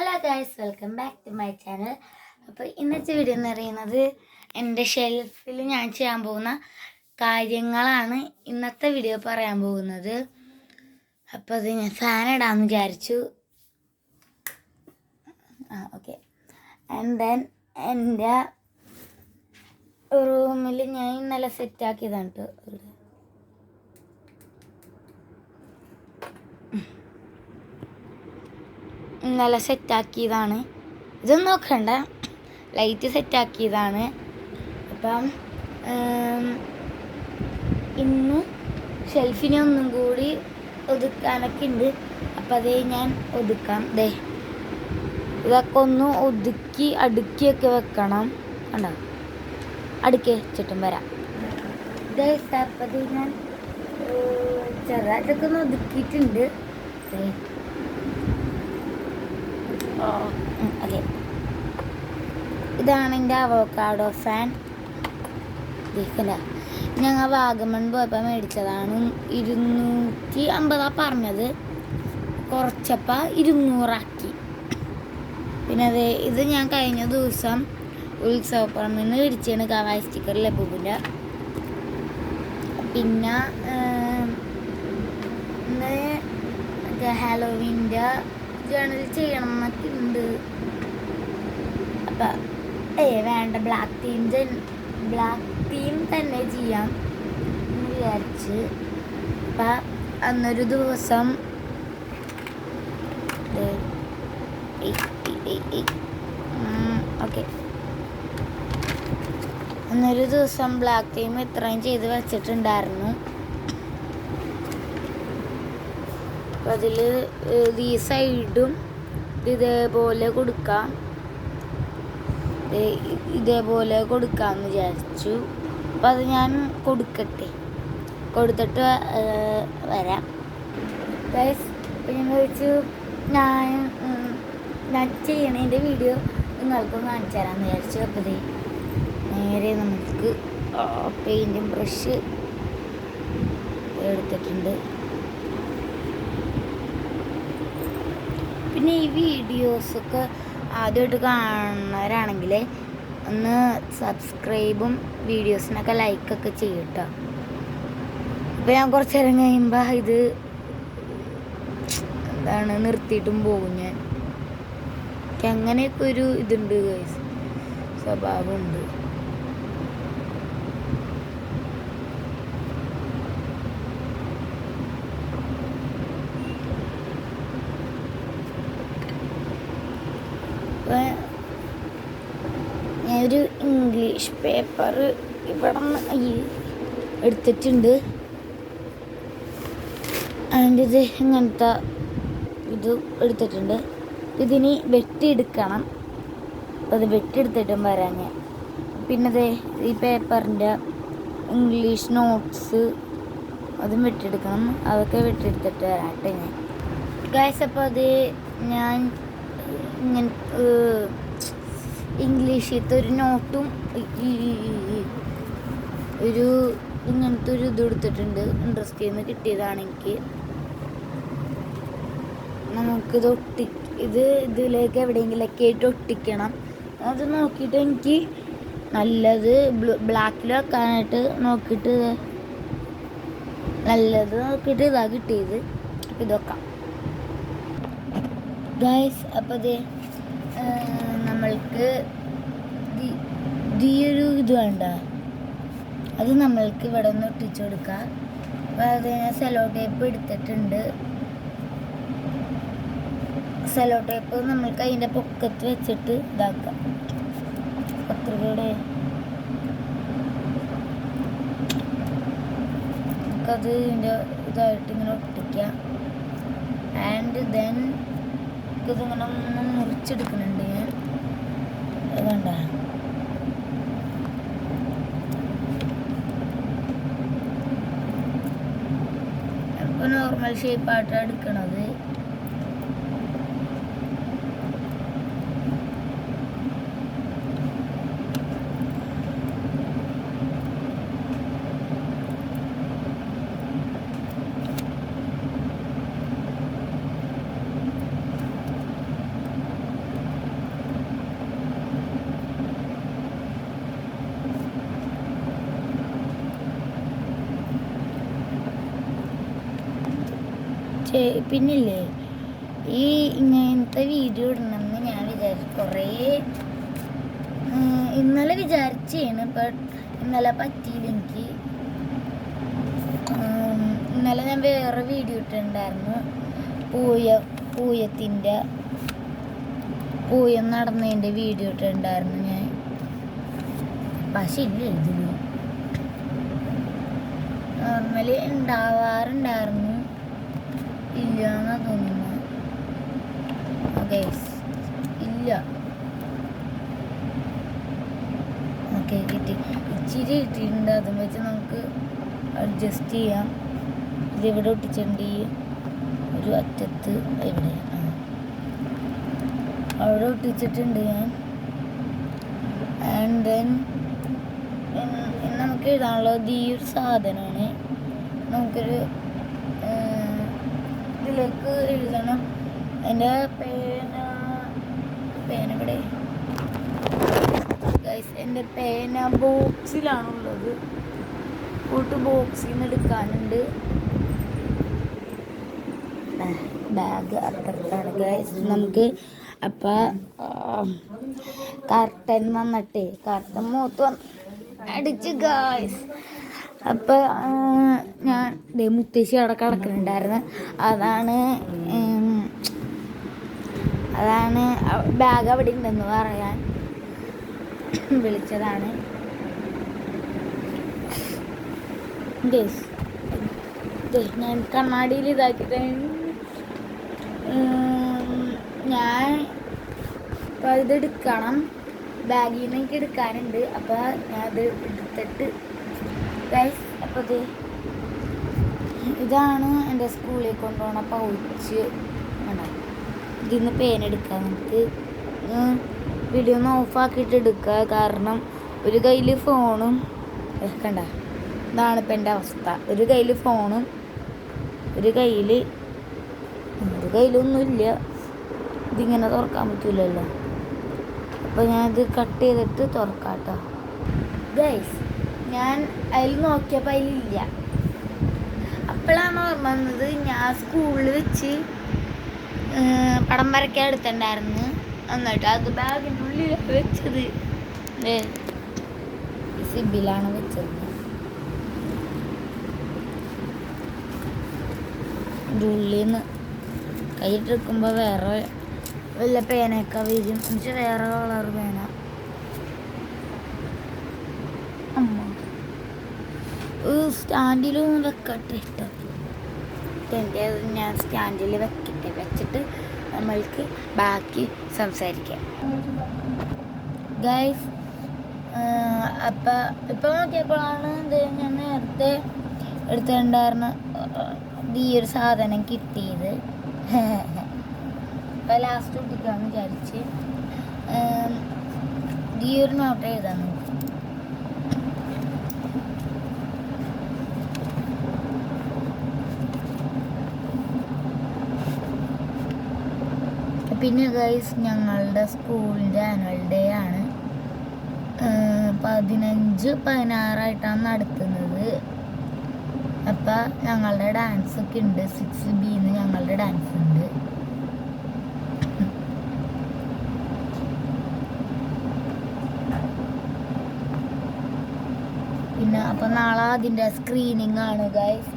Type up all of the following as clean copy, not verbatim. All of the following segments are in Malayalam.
Hello guys, welcome back to my channel. അപ്പോൾ ഇന്നത്തെ വീഡിയോ എന്ന് പറയുന്നത് എൻ്റെ ഷെൽഫിൽ ഞാൻ ചെയ്യാൻ പോകുന്ന കാര്യങ്ങളാണ് ഇന്നത്തെ വീഡിയോ പറയാൻ പോകുന്നത്. അപ്പോൾ അത് ഞാൻ ഫാൻ ഇടാമെന്ന് വിചാരിച്ചു. ഓക്കെ. ആൻഡ് ദെൻ എൻ്റെ റൂമിൽ ഞാൻ ഇന്നലെ സെറ്റാക്കിയതാണ് കേട്ടോ. ഇന്നലെ സെറ്റാക്കിയതാണ്. ഇതൊന്നും നോക്കണ്ട, ലൈറ്റ് സെറ്റാക്കിയതാണ്. അപ്പം ഇന്ന് ഷെൽഫിനെ ഒന്നും കൂടി ഒതുക്കാനൊക്കെ ഉണ്ട്. അപ്പം അതേ ഞാൻ ഒതുക്കാം. ഇതൊക്കെ ഒന്ന് ഒതുക്കി അടുക്കിയൊക്കെ വെക്കണം. കണ്ടോ, അടുക്കി വെച്ചിട്ടും വരാം. അപ്പം ഞാൻ ചെറുതായിട്ടൊക്കെ ഒന്ന് ഒതുക്കിയിട്ടുണ്ട്. ഓക്കെ, ഇതാണ് എൻ്റെ അവോക്കാഡോ ഫാൻ. ഞങ്ങൾ വാഗമൺ പോയപ്പോൾ മേടിച്ചതാണ്. 250 പറഞ്ഞത്, കുറച്ചപ്പോൾ 200 പിന്നെ ഇത് ഞാൻ കഴിഞ്ഞ ദിവസം ഉത്സവപ്പറമ്പിൽ നിന്ന് മേടിച്ചാണ്. കവായി സ്റ്റിക്കർ ലബുവിൻ്റെ. പിന്നെ ഹാലോവീൻ്റെ ജേണൽ ചെയ്യണം എന്നൊക്കെ ഉണ്ട്. അപ്പം വേണ്ട, ബ്ലാക്ക് തീം തന്നെ ചെയ്യാം എന്ന് വിചാരിച്ച്. അപ്പം അന്നൊരു ദിവസം ഓക്കെ, അന്നൊരു ദിവസം ബ്ലാക്ക് തീം ഇത്രയും ചെയ്ത് വെച്ചിട്ടുണ്ടായിരുന്നു. അപ്പം അതിൽ ഈ സൈഡും ഇതേപോലെ കൊടുക്കാമെന്ന് വിചാരിച്ചു. അപ്പം അത് ഞാൻ കൊടുത്തിട്ട് വരാം ഗൈസ്. അപ്പം ഞാൻ വിളിച്ചു, ഞാൻ ചെയ്യണതിൻ്റെ വീഡിയോ നിങ്ങൾക്കൊന്ന് കാണിച്ചു തരാമെന്ന് വിചാരിച്ചു. അപ്പോൾ നേരെ നമുക്ക് പെയിൻറ്റും ബ്രഷ് എടുത്തിട്ടുണ്ട്. പിന്നെ ഈ വീഡിയോസൊക്കെ ആദ്യമായിട്ട് കാണുന്നവരാണെങ്കിൽ ഒന്ന് സബ്സ്ക്രൈബും വീഡിയോസിനൊക്കെ ലൈക്കൊക്കെ ചെയ്യും കേട്ടോ. അപ്പോൾ ഞാൻ കുറച്ച് നേരം കഴിയുമ്പോൾ ഇത് നിർത്തിയിട്ടും പോകും. ഞാൻ അങ്ങനെയൊക്കെ ഒരു ഇതുണ്ട് ഗൈസ്, സ്വഭാവമുണ്ട്. ഞാനൊരു ഇംഗ്ലീഷ് പേപ്പർ ഇവിടെ നിന്ന് എടുത്തിട്ടുണ്ട്. അതിൻ്റെ ഇങ്ങനത്തെ ഇത് എടുത്തിട്ടുണ്ട്. ഇതിനി വെട്ടിയെടുക്കണം. അപ്പോൾ അത് വെട്ടിയെടുത്തിട്ടും വരാം ഞാൻ. പിന്നെ ഈ പേപ്പറിൻ്റെ ഇംഗ്ലീഷ് നോട്ട്സ് അതും വെട്ടിയെടുക്കണം. അതൊക്കെ വെട്ടിയെടുത്തിട്ട് വരാട്ടെ ഞാൻ ഗൈസ്. അപ്പോൾ അത് ഞാൻ ഇങ്ങനെ ഇംഗ്ലീഷിലത്തെ ഒരു നോട്ടും ഇങ്ങനത്തെ ഒരു ഇത് എടുത്തിട്ടുണ്ട്. ഇൻട്രസ്റ്റിൽ നിന്ന് കിട്ടിയതാണ് എനിക്ക്. നമുക്കിത് ഇതിലേക്ക് എവിടെയെങ്കിലൊക്കെ ആയിട്ട് ഒട്ടിക്കണം. അത് നോക്കിയിട്ട് എനിക്ക് നല്ലത് ബ്ലാക്കിൽ വെക്കാനായിട്ട് നോക്കിയിട്ട് ഇതാ കിട്ടിയത്. അപ്പം ഇത് വെക്കാം ഗൈസ്. അപ്പോൾ നമ്മൾക്ക് ഒരു ഇത് വേണ്ട, അത് നമ്മൾക്ക് ഇവിടെ ഒന്ന് ഒട്ടിച്ചു കൊടുക്കാം. അപ്പോൾ അത് ഞാൻ സെലോ ടേപ്പ് എടുത്തിട്ടുണ്ട്. സെലോ ടേപ്പ് നമ്മൾക്ക് അതിൻ്റെ പൊക്കത്ത് വെച്ചിട്ട് ഇതാക്കാം. പത്രികയുടെ നമുക്കത് ഇതിൻ്റെ ഇതായിട്ട് ഇങ്ങനെ ഒട്ടിക്കാം. ആൻഡ് ദെൻ ഇതിങ്ങനെ ഒന്ന് മുറിച്ചെടുക്കുന്നുണ്ട് ഞാൻ. വേണ്ട, ഇപ്പോൾ നോർമൽ ഷേപ്പായിട്ടാണ് എടുക്കണത്. പിന്നില്ലേ ഈ ഇങ്ങനത്തെ വീഡിയോ ഇടണമെന്ന് ഞാൻ വിചാരിച്ചു കുറേ ഇന്നലെ വിചാരിച്ചാണ്. ബട്ട് ഇന്നലെ പറ്റിയില്ല എനിക്ക്. ഇന്നലെ ഞാൻ വേറെ വീഡിയോ ഇട്ടിട്ടുണ്ടായിരുന്നു. പൂയം നടന്നതിൻ്റെ വീഡിയോ ഇട്ടിട്ടുണ്ടായിരുന്നു ഞാൻ. പക്ഷെ ഇല്ല ഇതിന് നോർമലി ഉണ്ടാവാറുണ്ടായിരുന്നു. ഇല്ല എന്നാ തോന്നുന്നു. ഇല്ല. ഓക്കെ കിട്ടി. ഇച്ചിരി കിട്ടിയിട്ടുണ്ട്. അതും വെച്ച് നമുക്ക് അഡ്ജസ്റ്റ് ചെയ്യാം. ഇതിവിടെ ഒട്ടിച്ചിട്ടുണ്ട്. ഒരു അറ്റത്ത് എവിടെ അവിടെ ഒട്ടിച്ചിട്ടുണ്ട് ഞാൻ. ആൻഡ് ദെൻ നമുക്ക് എഴുതാനുള്ളത് ഈ ഒരു സാധനമാണ്. നമുക്കൊരു ഇതിലേക്ക് എഴുതണം. എൻ്റെ പേന ഇവിടെ എൻ്റെ പേന ബോക്സിലാണുള്ളത്. ബോക്സിൽ നിന്ന് എടുക്കാനുണ്ട്. ബാഗ് അപ്പുറത്താണ് ഗൈസ്. നമുക്ക് അപ്പം കർട്ടൻ വന്നിട്ടേ കർട്ടൻ മൂത്ത് അടിച്ച് ഗൈസ്. അപ്പം ഞാൻ മുത്തശ്ശി അവിടെ കിടക്കുന്നുണ്ടായിരുന്നു. അതാണ് ബാഗ് അവിടെ ഉണ്ടെന്ന് പറയാൻ വിളിച്ചതാണ്. ഞാൻ കണ്ണാടിയിൽ ഇതാക്കിയിട്ട് ഞാൻ അപ്പോൾ ഇതെടുക്കണം. ബാഗിൽ നിന്ന് എനിക്ക് എടുക്കാനുണ്ട്. അപ്പോൾ ഞാൻ അത് എടുത്തിട്ട് ഗൈസ്. അപ്പോൾ ഇതാണ് എൻ്റെ സ്കൂളിൽ കൊണ്ടുപോകണ പൗച്ച്. ഇതിന്ന് പേനെടുക്കാം. നമുക്ക് വീഡിയോ ഒന്ന് ഓഫാക്കിയിട്ട് എടുക്കുക. കാരണം ഒരു കയ്യിൽ ഫോണും കണ്ട ഇതാണ് ഇപ്പം എൻ്റെ അവസ്ഥ. ഒരു കയ്യിൽ ഫോണും ഒരു കയ്യിലൊന്നുമില്ല. ഇതിങ്ങനെ തുറക്കാൻ പറ്റില്ലല്ലോ. അപ്പോൾ ഞാനിത് കട്ട് ചെയ്തിട്ട് തുറക്കാം കേട്ടോ ഗൈസ്. ഞാൻ അതിൽ നോക്കിയപ്പോൾ അതിലില്ല. അപ്പോഴാണ് ഓർമ്മ വന്നത് ഞാൻ സ്കൂളിൽ വെച്ച് പടം വരയ്ക്കാൻ എടുത്തിട്ടുണ്ടായിരുന്നു. എന്നിട്ട് അത് ബാഗിൻ്റെ ഉള്ളിലാണ് വെച്ചത്. സിബിലാണ് വെച്ചത്. ഉള്ളിൽ നിന്ന് കയ്യിട്ടെടുക്കുമ്പോൾ വേറെ വല്ല പേനയൊക്കെ വരും. എനിക്ക് വേറെ കളർ പേന. അമ്മ സ്റ്റാൻഡിലൊന്നും വെക്കട്ടെ. എൻ്റെ ഞാൻ സ്റ്റാൻഡിൽ വെച്ചിട്ട് നമ്മൾക്ക് ബാക്കി സംസാരിക്കാം ഗൈസ്. അപ്പം ഇപ്പം നോക്കിയപ്പോഴാണ് ഞാൻ നേരത്തെ എടുത്തിട്ടുണ്ടായിരുന്ന ഈ ഒരു സാധനം കിട്ടിയത്. അപ്പം ലാസ്റ്റ് ഒട്ടിക്കാമെന്ന് വിചാരിച്ച് ഈ ഒരു നോട്ട് എഴുതാൻ നോക്കി. പിന്നെ ഗൈസ് ഞങ്ങളുടെ സ്കൂളിൻ്റെ ആനുവൽ ഡേ ആണ്. 15-16 നടത്തുന്നത്. അപ്പം ഞങ്ങളുടെ ഡാൻസൊക്കെ ഉണ്ട്. 6Bന്ന് ഞങ്ങളുടെ ഡാൻസ് ഉണ്ട്. പിന്നെ അപ്പം നാളെ അതിൻ്റെ സ്ക്രീനിങ് ആണ് ഗൈസ്.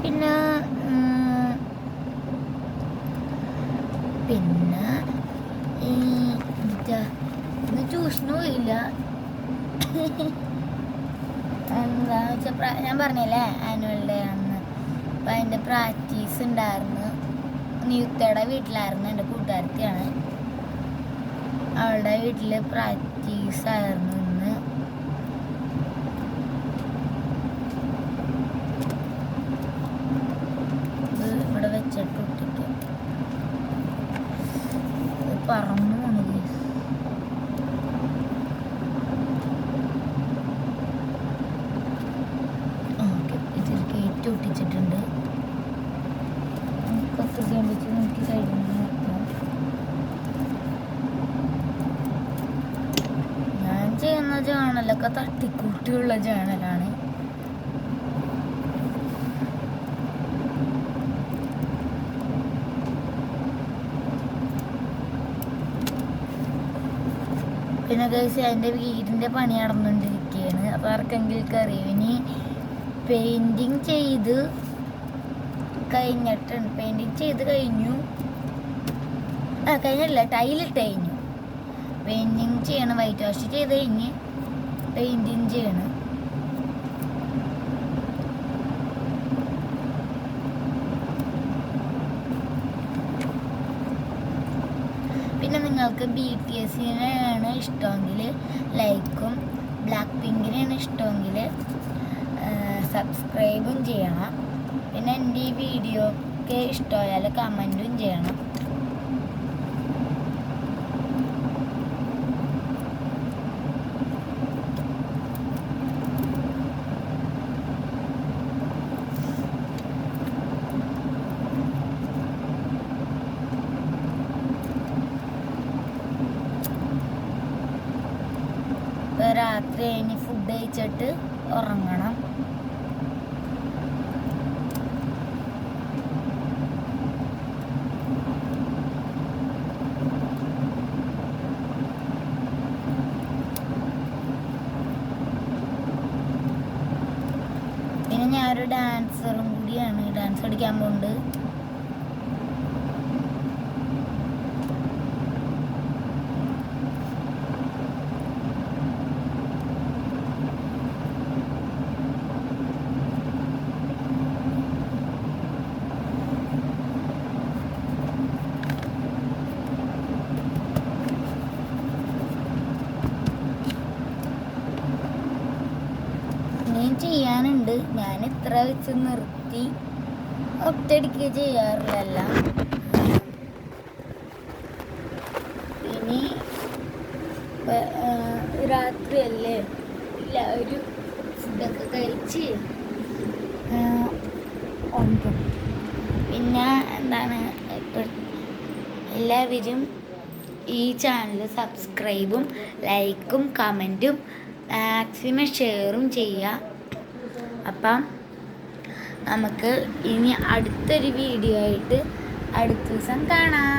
പിന്നെ ഇന്ന് ട്യൂഷനും ഇല്ല. എന്താണെന്ന് വെച്ചാൽ ഞാൻ പറഞ്ഞില്ലേ ആനുവൽ ഡേ ആണെന്ന്. അപ്പം അതിൻ്റെ പ്രാക്ടീസ് ഉണ്ടായിരുന്നു. നിയുക്തയുടെ വീട്ടിലായിരുന്നു. എൻ്റെ കൂട്ടുകാരത്തിയാണ്. അവളുടെ വീട്ടിൽ പ്രാക്ടീസ് ആയിരുന്നു ഇന്ന്. ഇത് ഇവിടെ വെച്ചിട്ട് ഒട്ടിക്കും. ഇത് പറന്നു പോണു ഗൈസ്. ഓക്കെ, ഇതിൽ കയറ്റി ഒട്ടിച്ചിട്ടുണ്ട്. കത്തിക്കാൻ വെച്ച് നമുക്ക് സൈഡിൽ നിന്ന് നിർത്താം. ഞാൻ ചെയ്യുന്ന ജേണലൊക്കെ തട്ടിക്കൂട്ടിയുള്ള ജേണലാണ്. പിന്നെ ഗൈസ് എൻ്റെ വീടിൻ്റെ പണി നടന്നുകൊണ്ടിരിക്കുകയാണ്. അപ്പോൾ ആർക്കെങ്കിലും അറിയും. ഇനി പെയിൻറ്റിങ് ചെയ്ത് കഴിഞ്ഞിട്ടുണ്ട്. പെയിൻറ്റിങ് ചെയ്ത് കഴിഞ്ഞു. കഴിഞ്ഞില്ല, ടൈലിട്ട് കഴിഞ്ഞു. പെയിൻറ്റിങ് ചെയ്യണം. വൈറ്റ് വാഷ് ചെയ്ത് കഴിഞ്ഞ് പെയിൻറ്റിങ് ചെയ്യണം. പിന്നെ നിങ്ങൾക്ക് BTSനെയാണ് ഇഷ്ടമെങ്കിൽ ലൈക്കും, ബ്ലാക്ക് പിങ്കിനെയാണ് ഇഷ്ടമെങ്കിൽ സബ്സ്ക്രൈബും ചെയ്യണം. പിന്നെ എൻ്റെ ഈ വീഡിയോ ഒക്കെ ഇഷ്ടമായാൽ കമൻറ്റും ചെയ്യണം. രാത്രി കഴിഞ്ഞ് ഫുഡ് കഴിച്ചിട്ട് ഉറങ്ങണം. പിന്നെ ഞാനൊരു ഡാൻസറും കൂടിയാണ്. ഡാൻസ് പഠിക്കാൻ പോകുന്നുണ്ട്. ചെയ്യാനുണ്ട്. ഞാൻ ഇത്ര വെച്ച് നിർത്തി. ഒറ്റയടിക്ക് ചെയ്യാറില്ല. ഇനി രാത്രിയല്ലേ, എല്ലാവരും ഫുഡൊക്കെ കഴിച്ച് ഉണ്ട്. പിന്നെ എന്താണ്, എല്ലാവരും ഈ ചാനൽ സബ്സ്ക്രൈബും ലൈക്കും കമൻറ്റും മാക്സിമം ഷെയറും ചെയ്യുക. അപ്പം നമുക്ക് ഇനി അടുത്തൊരു വീഡിയോ ആയിട്ട് അടുത്ത ദിവസം കാണാം.